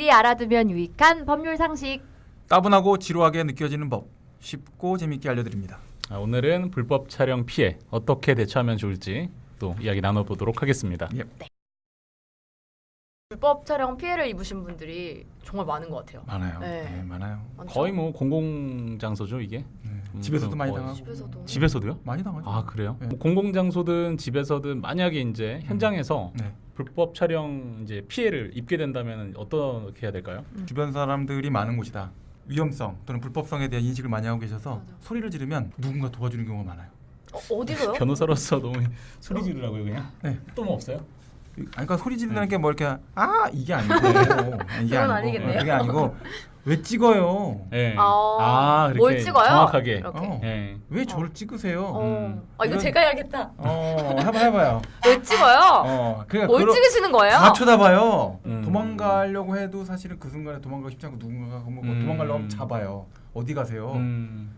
미리 알아두면 유익한 법률 상식. 따분하고 지루하게 느껴지는 법 쉽고 재밌게 알려드립니다. 오늘은 불법 촬영 피해 어떻게 대처하면 좋을지 또 이야기 나눠보도록 하겠습니다. 예. 불법 촬영 피해를 입으신 분들이 정말 많은 것 같아요. 많아요. 네. 네, 많아요. 많죠? 거의 뭐 공공장소죠 이게? 집에서도 많이 거의. 당하고. 집에서도요? 많이 당하죠. 아 그래요? 네. 뭐 공공장소든 집에서든 만약에 이제 현장에서 네. 불법 촬영 이제 피해를 입게 된다면 어떻게 해야 될까요? 주변 사람들이 많은 곳이다. 위험성 또는 불법성에 대한 인식을 많이 하고 계셔서 맞아. 소리를 지르면 누군가 도와주는 경우가 많아요. 어디서요? 변호사로서 너무 소리 지르라고요 그냥? 네. 또 뭐 없어요? 그러니까 소리 지르는 게 뭐 이렇게 이게 아니고 이게 그건 아니고 아니겠네요. 그게 아니고 왜 찍어요? 네. 뭘 그렇게 찍어요? 정확하게. 이렇게. 네. 왜 저를 찍으세요? 이거 이런- 제가 해야겠다. 해봐요. 왜 찍어요? 그러니까 뭘 찍으시는 거예요? 다 쳐다봐요. 음. 도망가려고 해도 사실은 그 순간에 도망가고 싶지 않고 누군가가 도망가려고 하면 잡아요. 어디 가세요?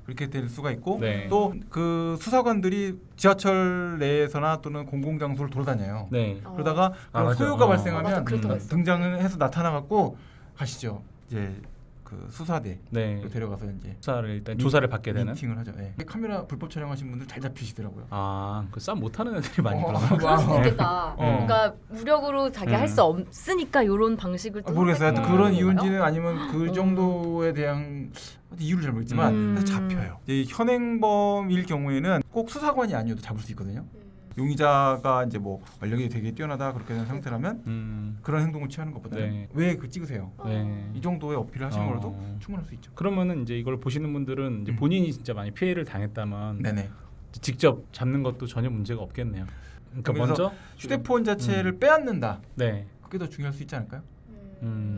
그렇게 될 수가 있고 네. 또 그 수사관들이 지하철 내에서나 또는 공공장소를 돌아다녀요. 네. 그러다가 그런 맞아. 소요가 맞아, 발생하면 그랬던 거 있어. 등장을 해서 나타나갖고 가시죠. 이제 그 수사대로 네. 데려가서 이제 수사를 일단 조사를 받게 되는. 미팅을 하죠. 네. 카메라 불법 촬영하신 분들 잘 잡히시더라고요. 그 싸움 못하는 애들이 많이 그러나? 그럴 수 있겠다. 어. 그러니까 무력으로 자기 할 수 없으니까 이런 방식을 또 모르겠어요. 하여튼 선택하는 그런 건가요? 이유인지는 아니면 그 정도에 대한 이유를 잘 모르겠지만 그래서 잡혀요. 이 현행범일 경우에는 꼭 수사관이 아니어도 잡을 수 있거든요. 용의자가 이제 뭐 완력이 되게 뛰어나다 그렇게 된 상태라면 그런 행동을 취하는 것보다는 네. 왜 그 찍으세요? 네. 이 정도의 어필을 하시는 거라도 충분할 수 있죠. 그러면은 이제 이걸 보시는 분들은 이제 본인이 진짜 많이 피해를 당했다면 네네. 직접 잡는 것도 전혀 문제가 없겠네요. 그러니까 그래서 먼저 휴대폰 자체를 빼앗는다. 네. 그게 더 중요할 수 있지 않을까요?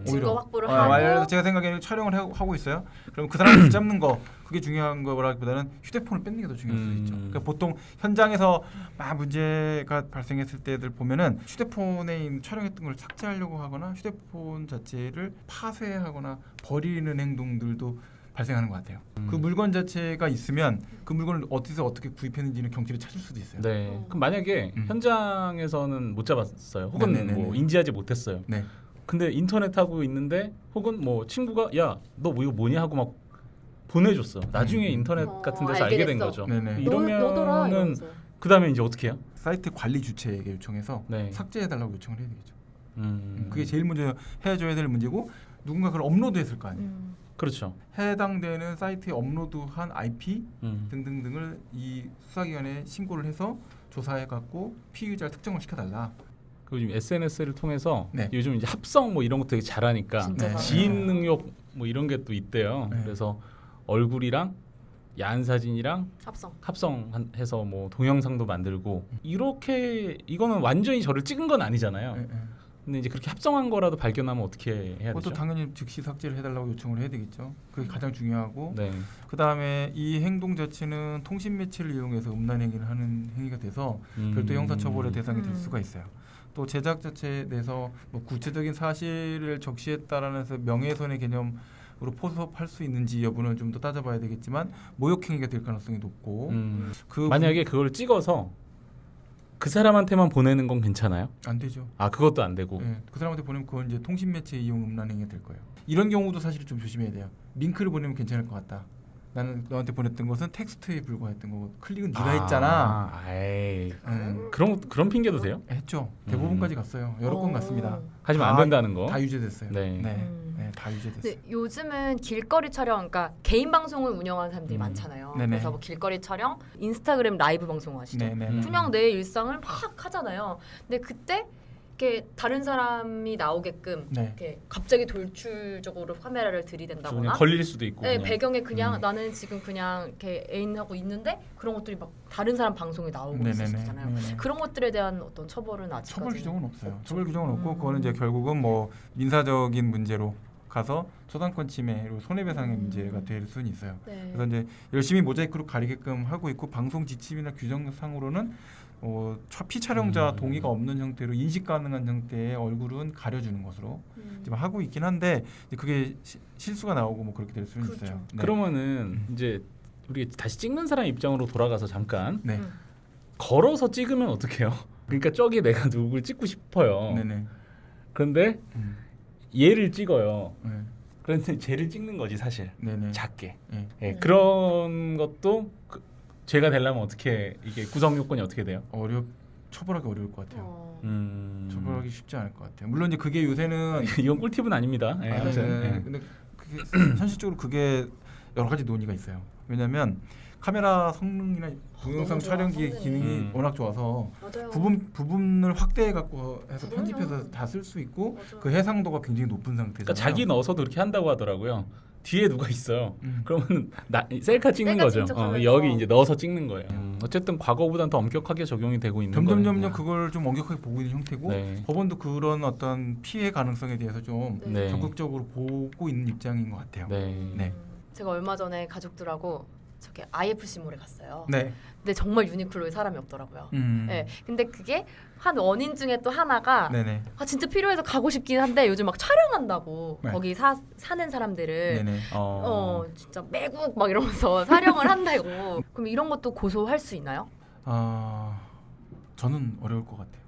증거 확보를 만약에 하고 제가 생각에는 촬영을 하고 있어요. 그럼 그 사람을 붙잡는 거 그게 중요한 거라기보다는 휴대폰을 뺏는 게 더 중요할 수도 있죠. 그러니까 보통 현장에서 막 문제가 발생했을 때들 보면은 휴대폰에 있는 촬영했던 걸 삭제하려고 하거나 휴대폰 자체를 파쇄하거나 버리는 행동들도 발생하는 것 같아요. 그 물건 자체가 있으면 그 물건을 어디서 어떻게 구입했는지는 경찰이 찾을 수도 있어요. 네. 그럼 만약에 현장에서는 못 잡았어요. 혹은 네네네네. 뭐 인지하지 못했어요. 네. 근데 인터넷 하고 있는데 혹은 뭐 친구가 야 너 뭐 이거 뭐냐 하고 막 보내줬어. 나중에 인터넷 같은 데서 알게 된 됐어. 거죠. 네네. 너더라 이러면은 이러면서. 그 다음에 이제 어떻게 해요? 사이트 관리 주체에게 요청해서 네. 삭제해달라고 요청을 해야 되겠죠. 음. 그게 제일 먼저 해줘야 될 문제고 누군가 그걸 업로드했을 거 아니에요. 그렇죠. 해당되는 사이트에 업로드한 IP 음. 등등등을 이 수사기관에 신고를 해서 조사해갖고 피의자를 특정을 시켜달라. 그리고 지금 SNS를 통해서 네. 요즘 이제 합성 뭐 이런 거 되게 잘하니까 진짜 네. 지인 능력 뭐 이런 게 또 있대요. 네. 그래서 얼굴이랑 야한 사진이랑 합성해서 뭐 동영상도 만들고 이렇게 이거는 완전히 저를 찍은 건 아니잖아요. 네, 네. 근데 이제 그렇게 합성한 거라도 발견하면 어떻게 해야 그것도 되죠? 당연히 즉시 삭제를 해달라고 요청을 해야 되겠죠. 그게 가장 중요하고 네. 그 다음에 이 행동 자체는 통신 매체를 이용해서 음란 행위를 하는 행위가 돼서 별도 형사처벌의 대상이 될 수가 있어요. 또 제작 자체에 대해서 뭐 구체적인 사실을 적시했다라는 해서 명예훼손의 개념으로 포섭할 수 있는지 여부는 좀 더 따져봐야 되겠지만 모욕행위가 될 가능성이 높고 그 만약에 그걸 찍어서 그 사람한테만 보내는 건 괜찮아요? 안 되죠. 그것도 안 되고. 네, 그 사람한테 보내면 그건 이제 통신 매체 이용 음란 행위가 될 거예요. 이런 경우도 사실 좀 조심해야 돼요. 링크를 보내면 괜찮을 것 같다. 나는 너한테 보냈던 것은 텍스트에 불과했던 거고 클릭은 네가 했잖아. 에이. 그런 핑계도 돼요? 했죠. 대부분까지 갔어요. 여러 건 갔습니다. 하지만 안 다- 된다는 거. 다 유죄됐어요. 네. 다 유죄됐어요. 근데 요즘은 길거리 촬영, 그러니까 개인 방송을 운영하는 사람들이 많잖아요. 네네. 그래서 뭐 길거리 촬영, 인스타그램 라이브 방송 아시죠? 네네. 그냥 내 일상을 막 하잖아요. 근데 그때 이렇게 다른 사람이 나오게끔 네. 이렇게 갑자기 돌출적으로 카메라를 그냥 들이댄다거나, 걸릴 수도 있고. 네, 그냥. 배경에 그냥 나는 지금 그냥 이렇게 애인하고 있는데 그런 것들이 막 다른 사람 방송에 나오고 있을 수 네네네. 있잖아요. 네네. 그런 것들에 대한 어떤 처벌은 아직까지 처벌 규정은 없어요. 처벌 규정은 없고 그거는 이제 결국은 뭐 민사적인 문제로 가서 초상권 침해로 손해배상의 문제가 될 수는 있어요. 네. 그래서 이제 열심히 모자이크로 가리게끔 하고 있고 방송 지침이나 규정상으로는 피촬영자 동의가 없는 형태로 인식 가능한 형태의 얼굴은 가려주는 것으로 지금 하고 있긴 한데 이제 그게 실수가 나오고 뭐 그렇게 될 수는 그렇죠. 있어요. 네. 그러면은 이제 우리 다시 찍는 사람 입장으로 돌아가서 잠깐 네. 걸어서 찍으면 어떡해요? 그러니까 저기 내가 누굴 찍고 싶어요. 네네. 그런데 얘를 찍어요. 네. 그런데 쟤를 찍는 거지 사실. 네네. 작게. 네. 예, 그런 것도 죄가 되려면 어떻게 이게 구성 요건이 어떻게 돼요? 처벌하기 어려울 것 같아요. 처벌하기 쉽지 않을 것 같아요. 물론 이제 그게 요새는 이건 꿀팁은 아닙니다. 예, 아무튼. 예. 근데 그게 현실적으로 그게 여러 가지 논의가 있어요. 왜냐하면 카메라 성능이나 동영상 너무 좋아, 촬영기 성능이. 기능이 워낙 좋아서 맞아요. 부분을 확대해 갖고 해서 그럼요. 편집해서 다 쓸 수 있고 맞아요. 그 해상도가 굉장히 높은 상태잖아요. 그러니까 자기 넣어서 그렇게 한다고 하더라고요. 뒤에 누가 있어요. 음. 그러면 셀카 찍는 셀카 거죠. 찍는 여기 이제 넣어서 찍는 거예요. 어쨌든 과거보다는 더 엄격하게 적용이 되고 있는 거예요. 점점 그걸 좀 엄격하게 보고 있는 형태고 네. 법원도 그런 어떤 피해 가능성에 대해서 좀 네. 적극적으로 보고 있는 입장인 것 같아요. 네. 네. 제가 얼마 전에 가족들하고 저기 IFC몰에 갔어요. 네. 근데 정말 유니클로에 사람이 없더라고요. 음. 네. 근데 그게 한 원인 중에 또 하나가 네네. 아 진짜 필요해서 가고 싶긴 한데 요즘 막 촬영한다고 네. 거기 사는 사람들을 네네. 진짜 매국 막 이러면서 촬영을 한다고. 그럼 이런 것도 고소할 수 있나요? 저는 어려울 것 같아요.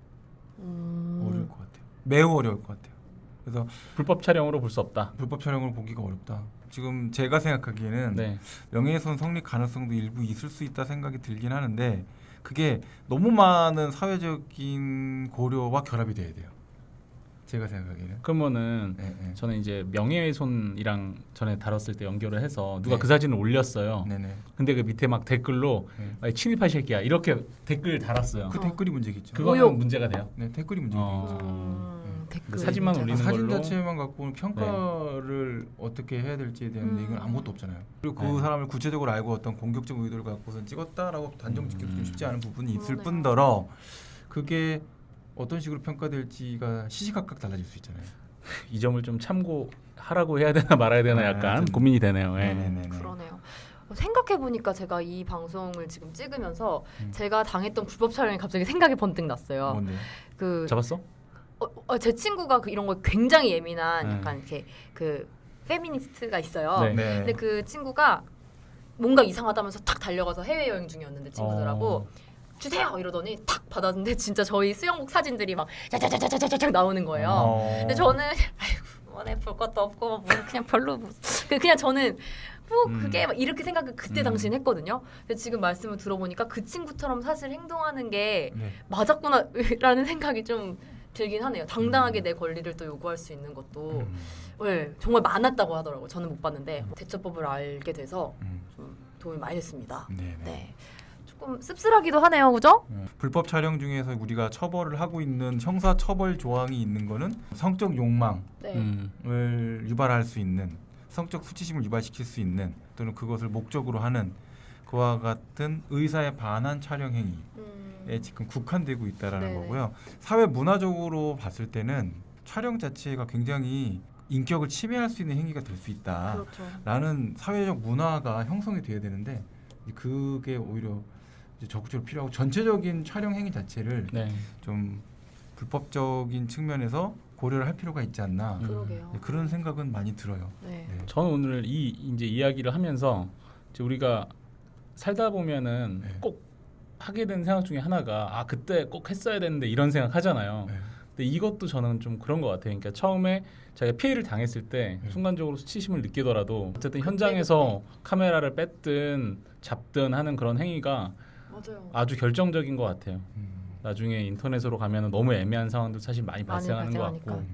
어려울 것 같아요. 매우 어려울 것 같아요. 그래서 불법 촬영으로 볼 수 없다. 불법 촬영을 보기가 어렵다. 지금 제가 생각하기에는 네. 명예훼손 성립 가능성도 일부 있을 수 있다 생각이 들긴 하는데 그게 너무 많은 사회적인 고려와 결합이 돼야 돼요. 제가 생각하기에는. 그러면은 네, 네. 저는 이제 명예훼손이랑 전에 다뤘을 때 연결을 해서 누가 네. 그 사진을 올렸어요. 네네. 근데 그 밑에 막 댓글로 네. 아니, 침입할 새끼야 이렇게 댓글 달았어요. 그 댓글이 문제겠죠. 그거는 모욕. 문제가 돼요. 네, 댓글이 문제겠죠. 댓글 사진만 진짜. 올리는 사진 걸로. 자체만 갖고는 평가를 어떻게 해야 될지에 대한 얘기는 아무것도 없잖아요. 그리고 그 네. 사람을 구체적으로 알고 어떤 공격적 의도를 갖고선 찍었다라고 단정짓기도 좀 쉽지 않은 부분이 있을 그러네요. 뿐더러 그게 어떤 식으로 평가될지가 시시각각 달라질 수 있잖아요. 이 점을 좀 참고하라고 해야 되나 말아야 되나 네, 약간 좀- 고민이 되네요. 예. 네네네. 그러네요. 생각해 보니까 제가 이 방송을 지금 찍으면서 음. 제가 당했던 불법 촬영이 갑자기 생각이 번뜩 났어요. 뭔데? 그 잡았어? 제 친구가 이런 거 굉장히 예민한 네. 약간 이렇게 그 페미니스트가 있어요. 네. 네. 근데 그 친구가 뭔가 이상하다면서 탁 달려가서 해외 여행 중이었는데 친구들하고 주세요 이러더니 탁 받았는데 진짜 저희 수영복 사진들이 막 짜자자자자자작 나오는 거예요. 근데 저는 아이고 뭐네 볼 것도 없고 뭐 그냥 별로 그냥 저는 뭐 그게 막 이렇게 생각을 그때 당시엔 했거든요. 근데 지금 말씀을 들어보니까 그 친구처럼 사실 행동하는 게 네. 맞았구나라는 생각이 좀 들긴 하네요. 당당하게 내 권리를 또 요구할 수 있는 것도 네, 정말 많았다고 하더라고요. 저는 못 봤는데 대처법을 알게 돼서 좀 도움이 많이 됐습니다. 네네. 네, 조금 씁쓸하기도 하네요, 그죠? 불법 촬영 중에서 우리가 처벌을 하고 있는 형사 처벌 조항이 있는 거는 성적 욕망을 네. 유발할 수 있는 성적 수치심을 유발시킬 수 있는 또는 그것을 목적으로 하는 그와 같은 의사에 반한 촬영 행위에 지금 국한되고 있다라는 네네. 거고요. 사회 문화적으로 봤을 때는 촬영 자체가 굉장히 인격을 침해할 수 있는 행위가 될 수 있다라는 그렇죠. 사회적 문화가 형성이 돼야 되는데 그게 오히려 이제 적극적으로 필요하고 전체적인 촬영 행위 자체를 네. 좀 불법적인 측면에서 고려를 할 필요가 있지 않나 그러게요. 네, 그런 생각은 많이 들어요. 네. 네. 저는 오늘 이 이제 이야기를 하면서 이제 우리가 살다 보면은 네. 꼭 하게 된 생각 중에 하나가 아 그때 꼭 했어야 되는데 이런 생각 하잖아요. 네. 근데 이것도 저는 좀 그런 것 같아요. 그러니까 처음에 자기가 피해를 당했을 때 순간적으로 수치심을 느끼더라도 어쨌든 현장에서 카메라를 뺐든 잡든 하는 그런 행위가 맞아요. 아주 결정적인 것 같아요. 나중에 인터넷으로 가면 너무 애매한 상황도 사실 많이 발생하는 것 발생하니까. 같고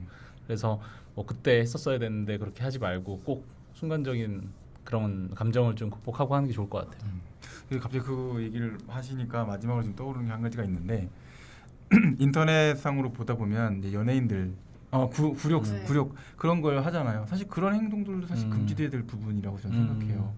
그래서 뭐 그때 했었어야 되는데 그렇게 하지 말고 꼭 순간적인 그런 감정을 좀 극복하고 하는 게 좋을 것 같아요. 갑자기 그 얘기를 하시니까 마지막으로 좀 떠오르는 게 한 가지가 있는데 인터넷상으로 보다 보면 이제 연예인들 굴욕 네. 그런 걸 하잖아요. 사실 그런 행동들도 사실 금지돼야 될 부분이라고 저는 생각해요.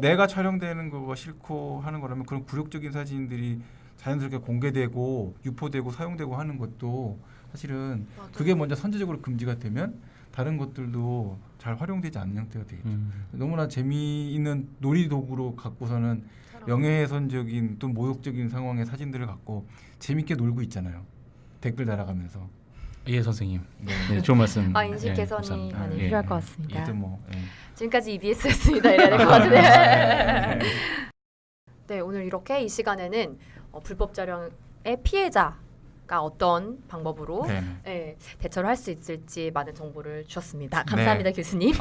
내가 촬영되는 거가 싫고 하는 거라면 그런 굴욕적인 사진들이 자연스럽게 공개되고 유포되고 사용되고 하는 것도 사실은 맞아요. 그게 먼저 선제적으로 금지가 되면 다른 것들도 잘 활용되지 않는 형태가 되겠죠. 너무나 재미있는 놀이 도구로 갖고서는 명예훼손적인 또 모욕적인 상황의 사진들을 갖고 재밌게 놀고 있잖아요. 댓글 달아가면서. 예 선생님. 네. 네, 좋은 말씀. 인식 예, 개선이 감사합니다. 많이 예. 필요할 것 같습니다. 이때 뭐 지금까지 EBS였습니다. 이래야 될 것 같은데. 네, 오늘 이렇게 이 시간에는 불법 촬영의 피해자 가 어떤 방법으로 네. 예, 대처를 할 수 있을지 많은 정보를 주셨습니다. 감사합니다, 교수님.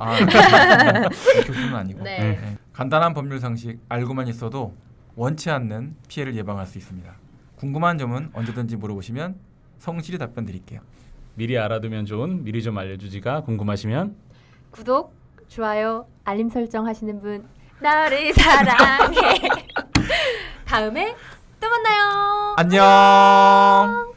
교수는 아니고. 네. 간단한 법률 상식 알고만 있어도 원치 않는 피해를 예방할 수 있습니다. 궁금한 점은 언제든지 물어보시면 성실히 답변 드릴게요. 미리 알아두면 좋은 미리 좀 알려주지가 궁금하시면 구독, 좋아요, 알림 설정 하시는 분 나를 사랑해. 다음에 또 만나요. 안녕.